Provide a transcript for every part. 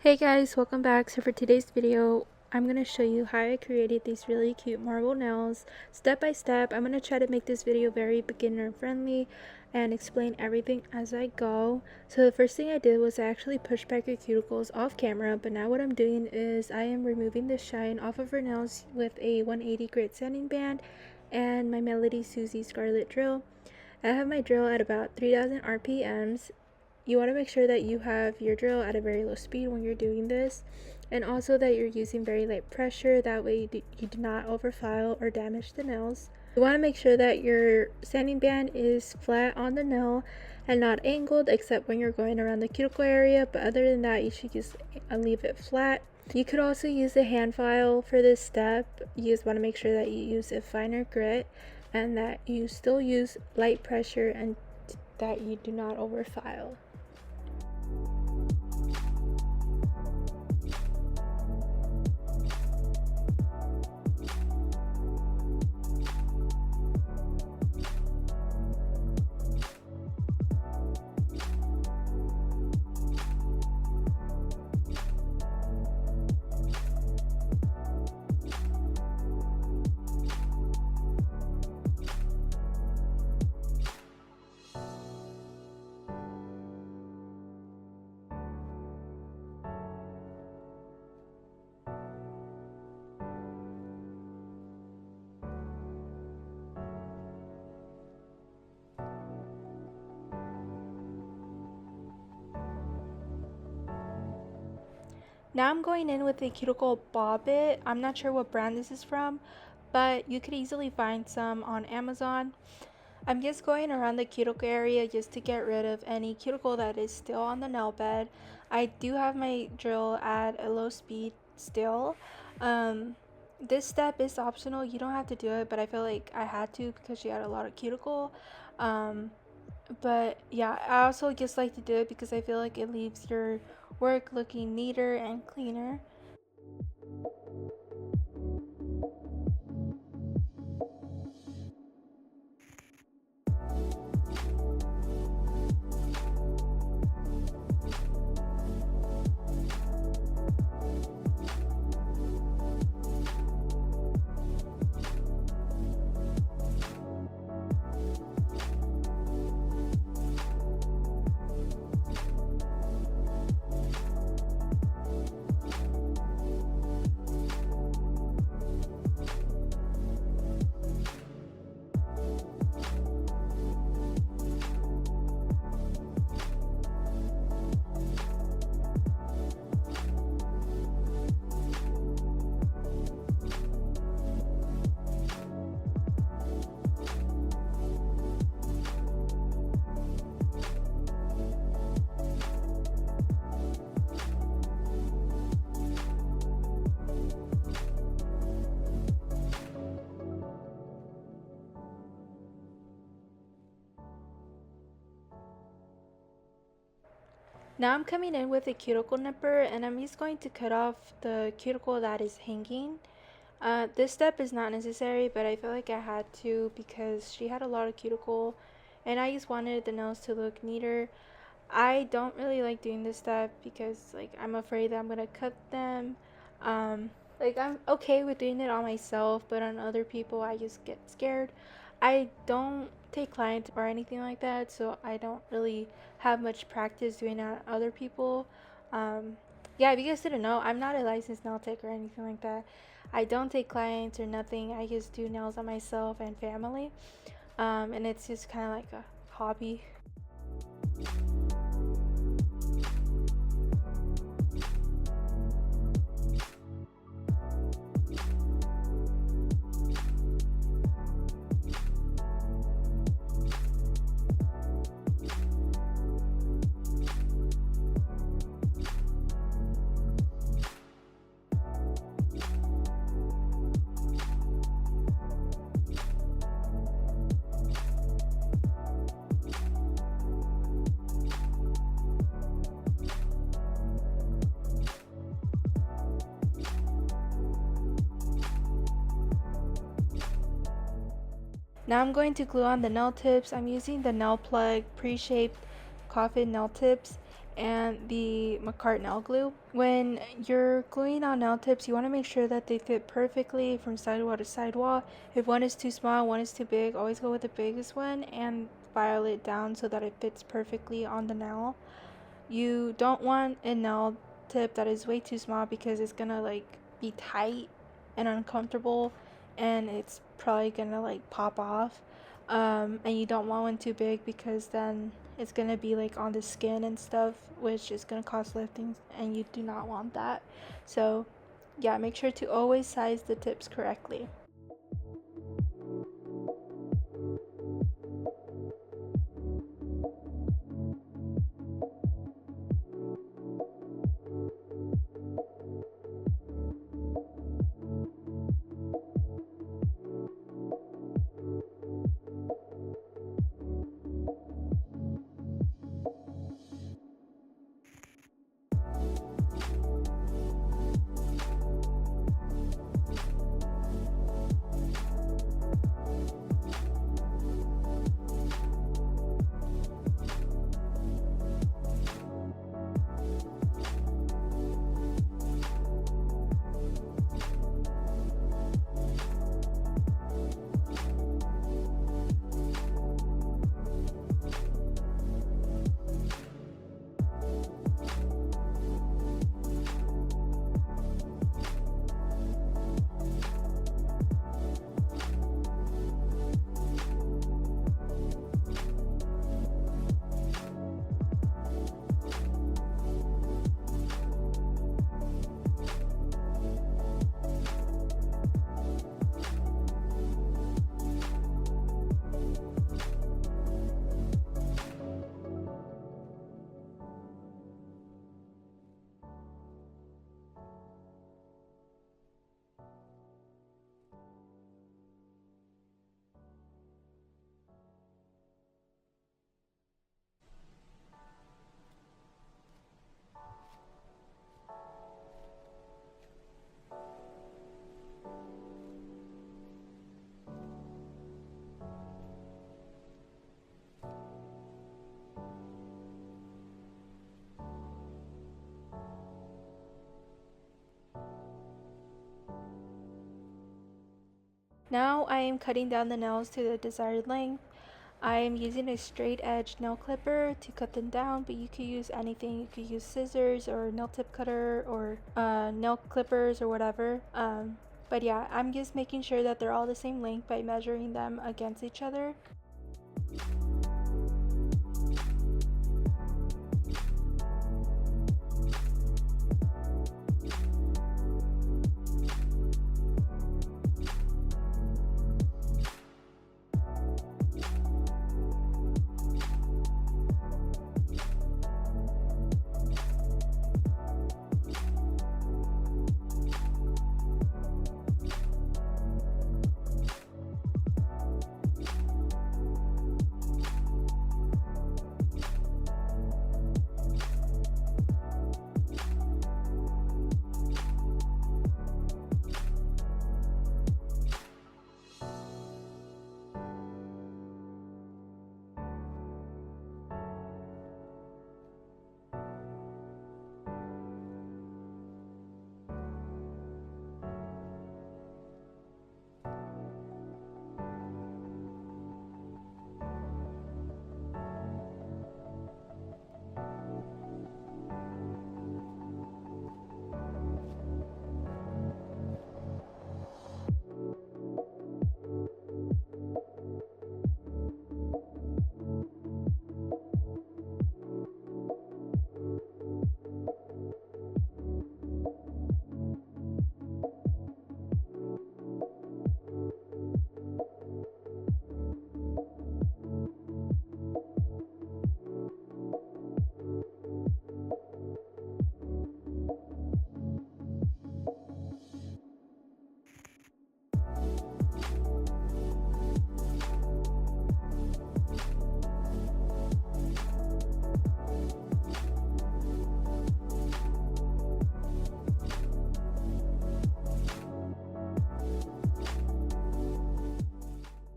Hey guys, welcome back. So for today's video, I'm going to show you how I created these really cute marble nails step by step. I'm going to try to make this video very beginner friendly and explain everything as I go. So the first thing I did was I actually pushed back her cuticles off camera, but now what I'm doing is I am removing the shine off of her nails with a 180 grit sanding band and my Melody Susie Scarlet drill. I have my drill at about 3000 RPMs. You want to make sure that you have your drill at a very low speed when you're doing this, and also that you're using very light pressure, that way you do not overfile or damage the nails. You want to make sure that your sanding band is flat on the nail and not angled, except when you're going around the cuticle area, but other than that you should just leave it flat. You could also use a hand file for this step. You just want to make sure that you use a finer grit and that you still use light pressure and that you do not overfile. Now I'm going in with a cuticle bobbit. I'm not sure what brand this is from, but you could easily find some on Amazon. I'm just going around the cuticle area just to get rid of any cuticle that is still on the nail bed. I do have my drill at a low speed still. This step is optional. You don't have to do it, but I feel like I had to because she had a lot of cuticle. But yeah, I also just like to do it because I feel like it leaves your work looking neater and cleaner. Now I'm coming in with a cuticle nipper and I'm just going to cut off the cuticle that is hanging. This step is not necessary, but I feel like I had to because she had a lot of cuticle and I just wanted the nails to look neater. I don't really like doing this step because I'm afraid that I'm gonna cut them. I'm okay with doing it on myself, but on other people I just get scared. I don't take clients or anything like that, so I don't really have much practice doing that on other people. Yeah, if you guys didn't know, I'm not a licensed nail tech or anything like that. I don't take clients or nothing. I just do nails on myself and family, and it's just kind of like a hobby. Now I'm going to glue on the nail tips. I'm using the nail plug pre-shaped coffin nail tips, and the McCart nail glue. When you're gluing on nail tips, you want to make sure that they fit perfectly from sidewall to sidewall. If one is too small, one is too big, always go with the biggest one and file it down so that it fits perfectly on the nail. You don't want a nail tip that is way too small because it's gonna like be tight and uncomfortable, and it's probably gonna like pop off. And you don't want one too big because then it's gonna be like on the skin and stuff, which is gonna cause lifting, and you do not want that. So yeah, make sure to always size the tips correctly. Now I am cutting down the nails to the desired length. I am using a straight edge nail clipper to cut them down, but you could use anything. You could use scissors or nail tip cutter or nail clippers or whatever. But yeah, I'm just making sure that they're all the same length by measuring them against each other.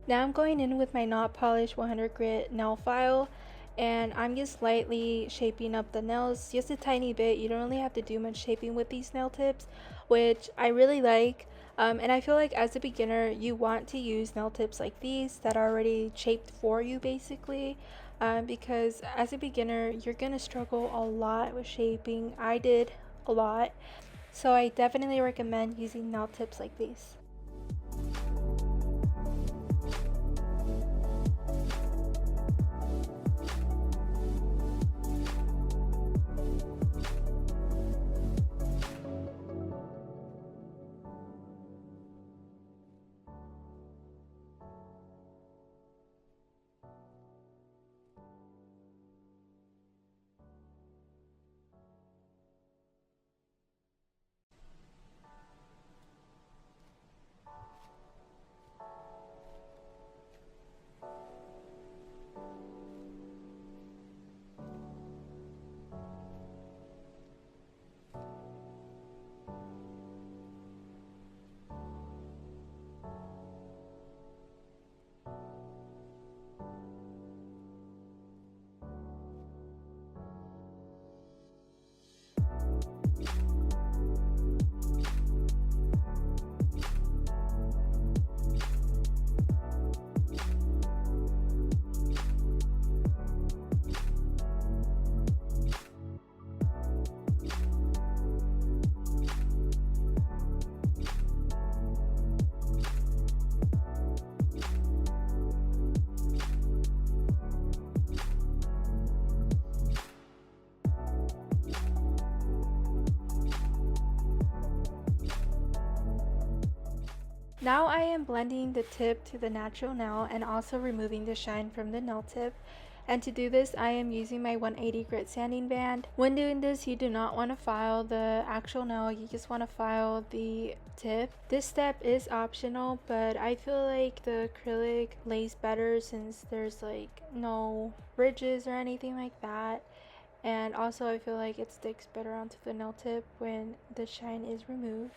Now I'm going in with my not polished 100 grit nail file, and I'm just lightly shaping up the nails just a tiny bit. You don't really have to do much shaping with these nail tips, which I really like. And I feel like as a beginner you want to use nail tips like these that are already shaped for you basically, because as a beginner you're gonna struggle a lot with shaping. I did a lot, so I definitely recommend using nail tips like these. Now I am blending the tip to the natural nail and also removing the shine from the nail tip. And to do this, I am using my 180 grit sanding band. When doing this, you do not want to file the actual nail, you just want to file the tip. This step is optional, but I feel like the acrylic lays better since there's like no ridges or anything like that. And also I feel like it sticks better onto the nail tip when the shine is removed.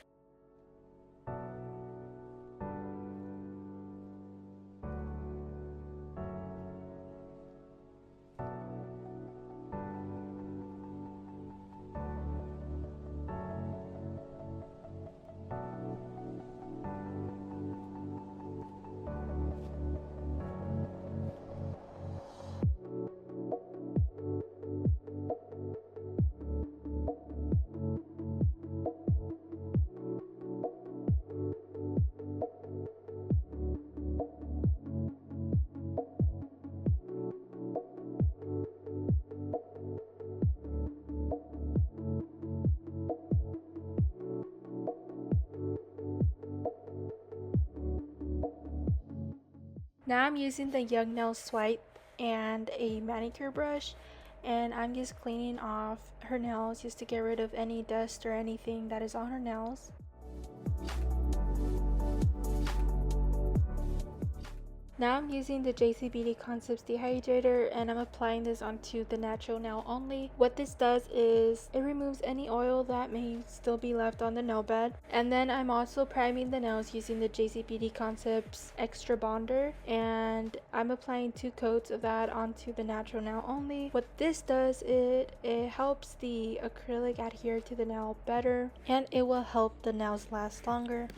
Now I'm using the Young Nail Swipe and a manicure brush, and I'm just cleaning off her nails just to get rid of any dust or anything that is on her nails. Now I'm using the JCBD Concepts Dehydrator and I'm applying this onto the natural nail only. What this does is it removes any oil that may still be left on the nail bed. And then I'm also priming the nails using the JCBD Concepts Extra Bonder, and I'm applying 2 coats of that onto the natural nail only. What this does, it helps the acrylic adhere to the nail better and it will help the nails last longer.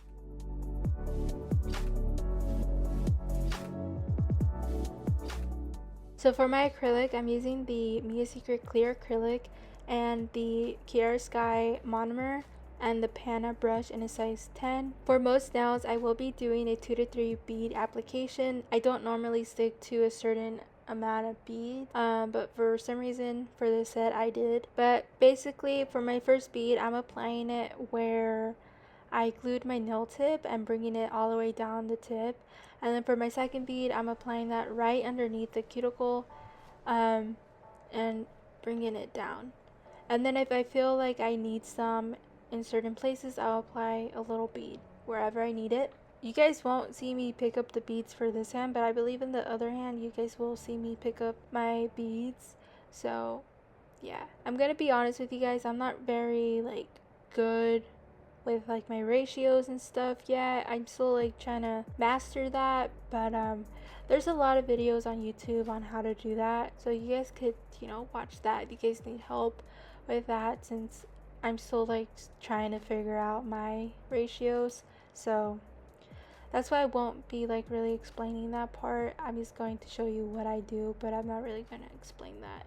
So for my acrylic, I'm using the Mia Secret Clear Acrylic and the Kiara Sky Monomer and the Panna brush in a size 10. For most nails, I will be doing a 2 to 3 bead application. I don't normally stick to a certain amount of bead, but for some reason for this set I did. But basically for my first bead, I'm applying it where I glued my nail tip and bringing it all the way down the tip. And then for my second bead, I'm applying that right underneath the cuticle and bringing it down. And then if I feel like I need some in certain places, I'll apply a little bead wherever I need it. You guys won't see me pick up the beads for this hand, but I believe in the other hand you guys will see me pick up my beads. So yeah, I'm gonna be honest with you guys, I'm not very like good with like my ratios and stuff yet. I'm still like trying to master that, but there's a lot of videos on YouTube on how to do that, so you guys could, you know, watch that if you guys need help with that, since I'm still like trying to figure out my ratios. So that's why I won't be like really explaining that part. I'm just going to show you what I do, but I'm not really going to explain that.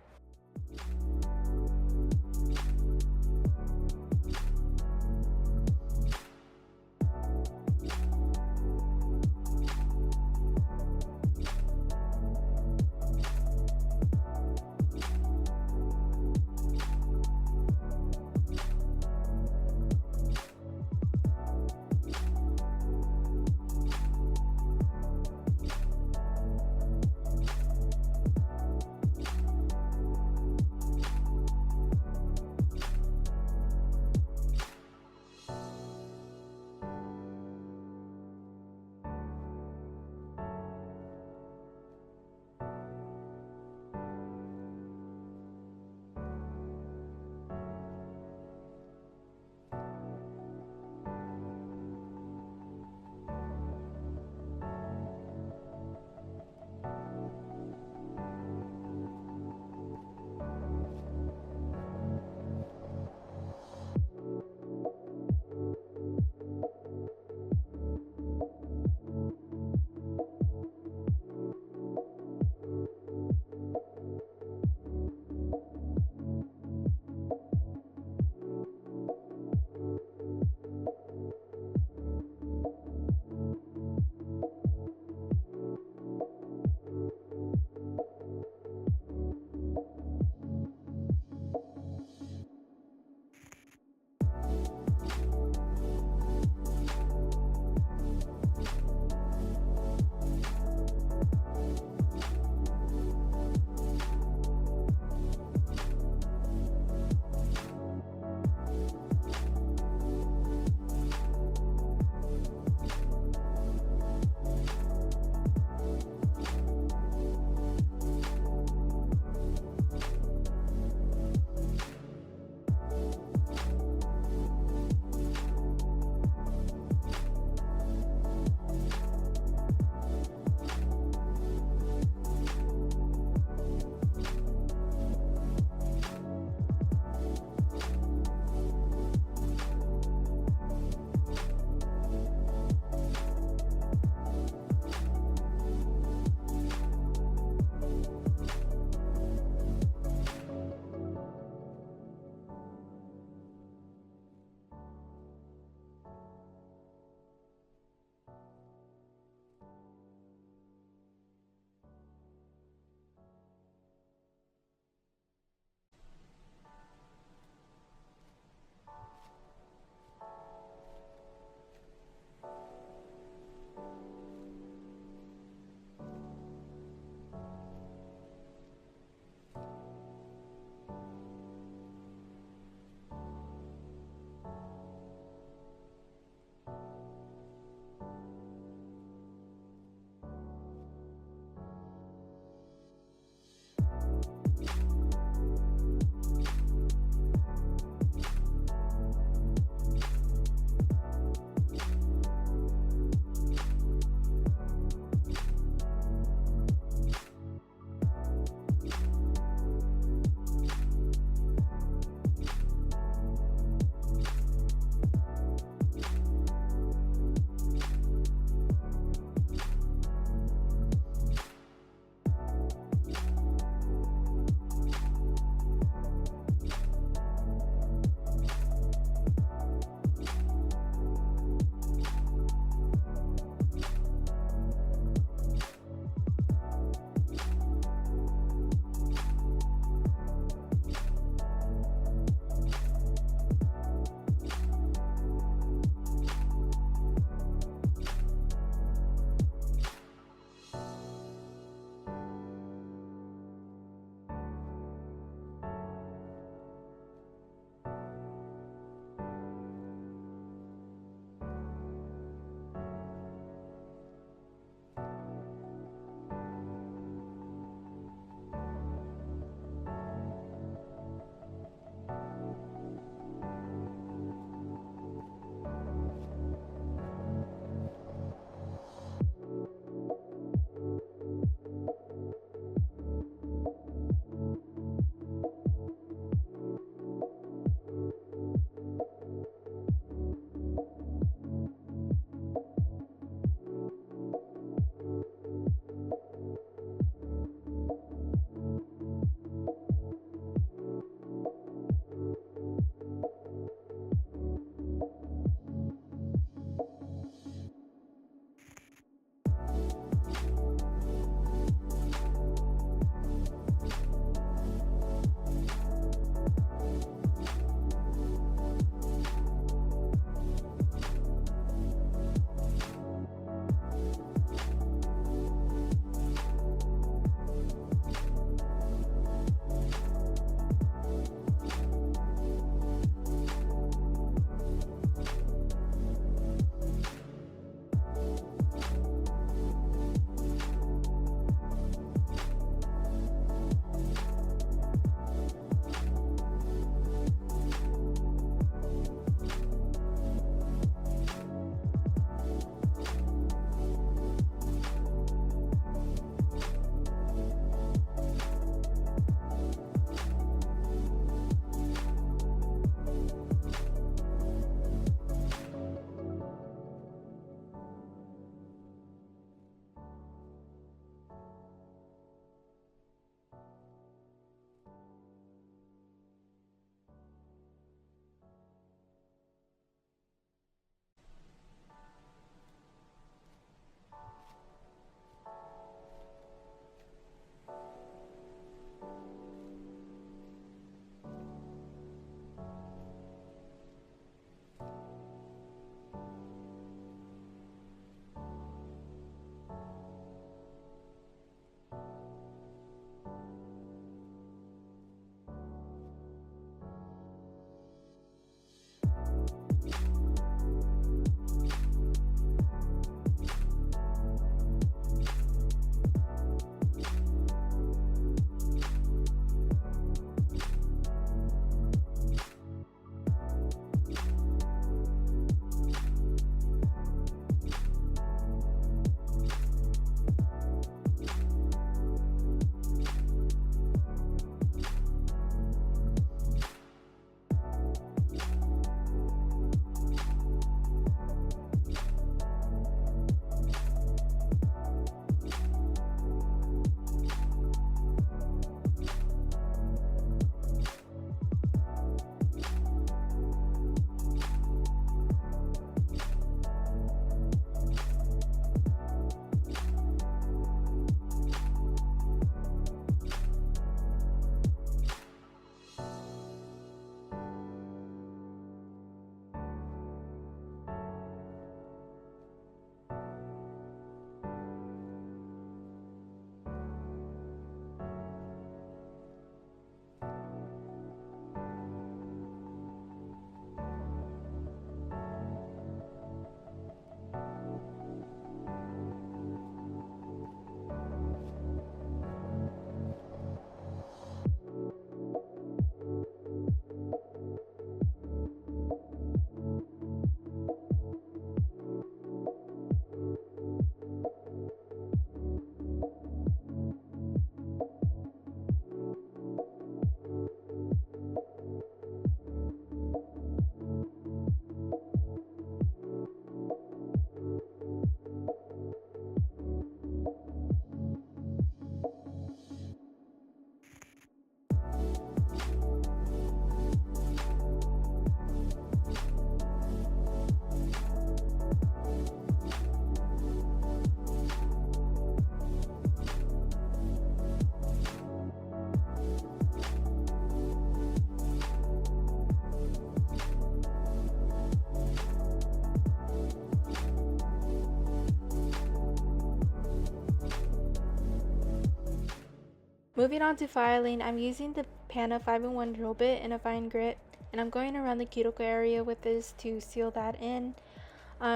Moving on to filing, I'm using the Pana 5-in-1 drill bit in a fine grit, and I'm going around the cuticle area with this to seal that in.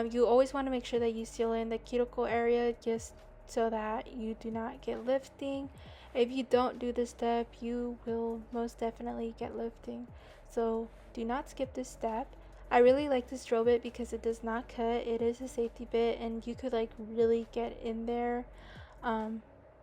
You always want to make sure that you seal in the cuticle area just so that you do not get lifting. If you don't do this step, you will most definitely get lifting. So do not skip this step. I really like this drill bit because it does not cut. It is a safety bit and you could like really get in there.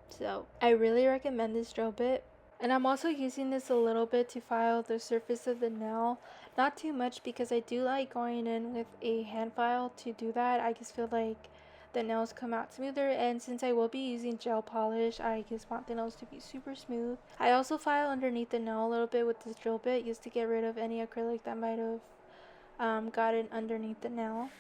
So I really recommend this drill bit. And I'm also using this a little bit to file the surface of the nail. Not too much because I do like going in with a hand file to do that. I just feel like the nails come out smoother, and since I will be using gel polish, I just want the nails to be super smooth. I also file underneath the nail a little bit with this drill bit just to get rid of any acrylic that might have gotten underneath the nail.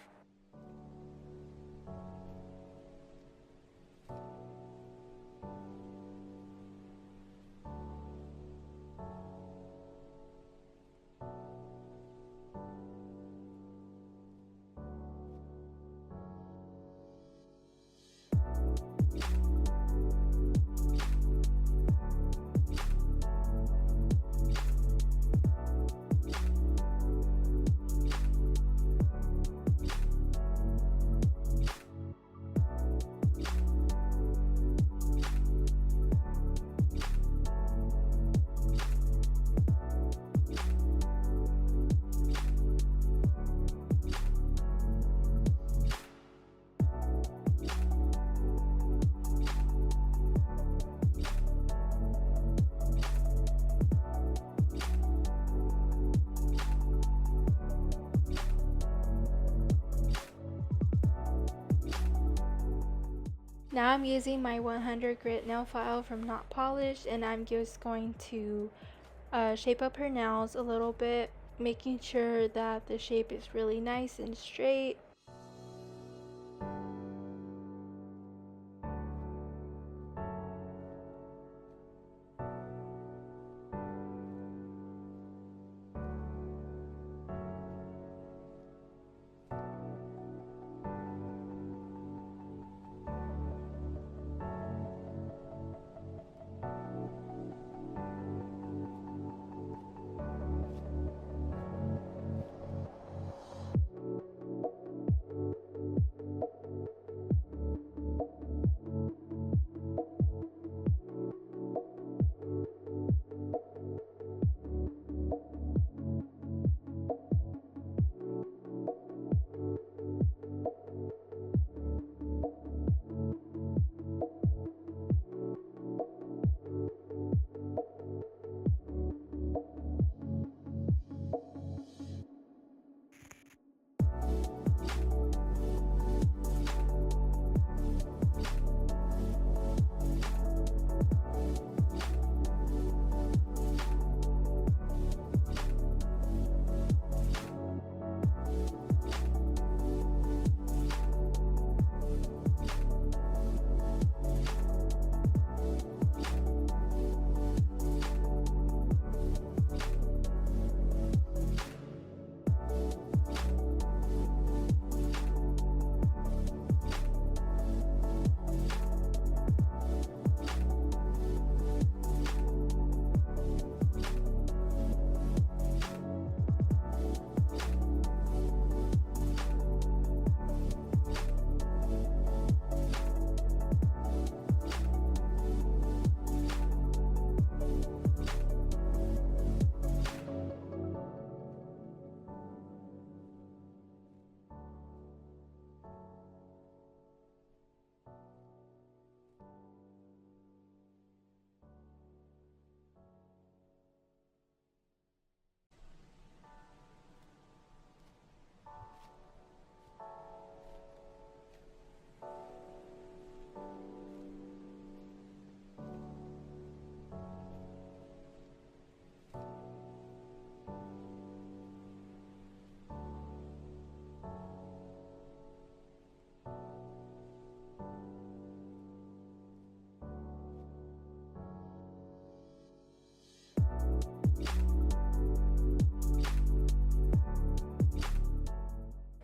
Now I'm using my 100 grit nail file from Not Polished, and I'm just going to shape up her nails a little bit, making sure that the shape is really nice and straight.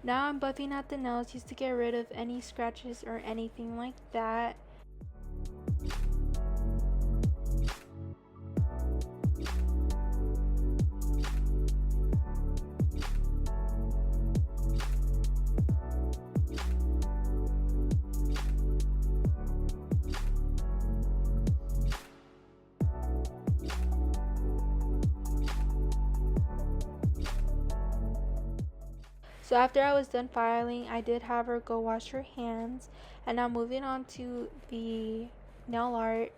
Now I'm buffing out the nails just to get rid of any scratches or anything like that. So after I was done filing, I did have her go wash her hands. And now moving on to the nail art,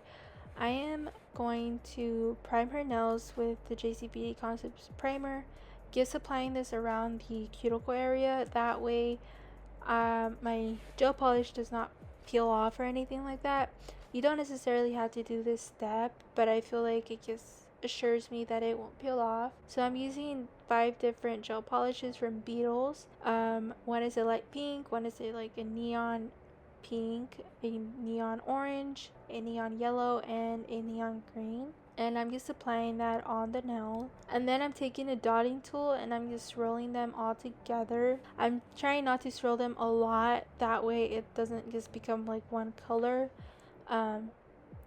I am going to prime her nails with the JCB Concepts primer. Just applying this around the cuticle area. That way my gel polish does not peel off or anything like that. You don't necessarily have to do this step, but I feel like it just assures me that it won't peel off. So I'm using 5 different gel polishes from Beetles. One is a light pink, one is like a neon pink, a neon orange, a neon yellow, and a neon green. And I'm just applying that on the nail, and then I'm taking a dotting tool and I'm just rolling them all together. I'm trying not to swirl them a lot, that way it doesn't just become like one color.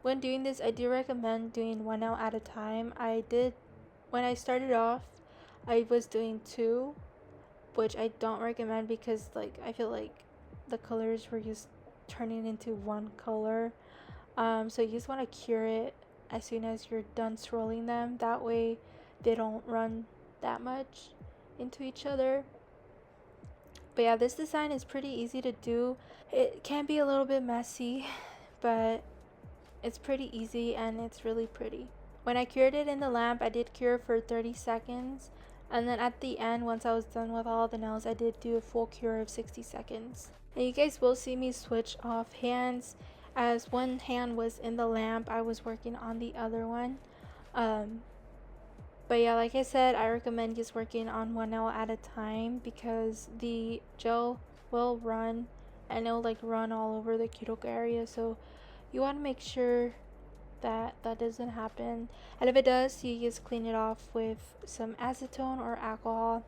When doing this, I do recommend doing one nail at a time. When I started off, I was doing 2, which I don't recommend because like I feel like the colors were just turning into one color. So you just want to cure it as soon as you're done swirling them. That way they don't run that much into each other. But yeah, this design is pretty easy to do. It can be a little bit messy, but it's pretty easy and it's really pretty. When I cured it in the lamp, I did cure for 30 seconds. And then at the end, once I was done with all the nails, I did do a full cure of 60 seconds. And you guys will see me switch off hands. As one hand was in the lamp, I was working on the other one. But yeah, like I said, I recommend just working on one nail at a time because the gel will run and it'll like run all over the cuticle area. So you want to make sure that that doesn't happen. And if it does, you just clean it off with some acetone or alcohol.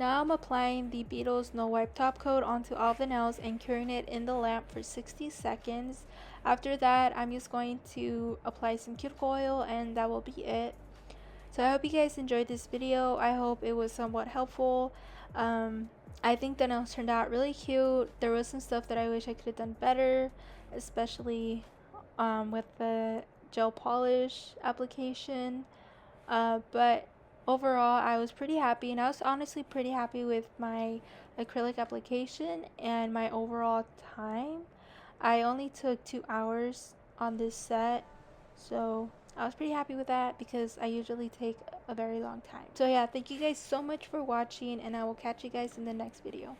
Now I'm applying the Beetles No Wipe Top Coat onto all the nails and curing it in the lamp for 60 seconds. After that, I'm just going to apply some cuticle oil and that will be it. So I hope you guys enjoyed this video. I hope it was somewhat helpful. I think the nails turned out really cute. There was some stuff that I wish I could have done better, especially with the gel polish application. But overall, I was pretty happy, and I was honestly pretty happy with my acrylic application and my overall time. I only took 2 hours on this set, so I was pretty happy with that because I usually take a very long time. So yeah, thank you guys so much for watching, and I will catch you guys in the next video.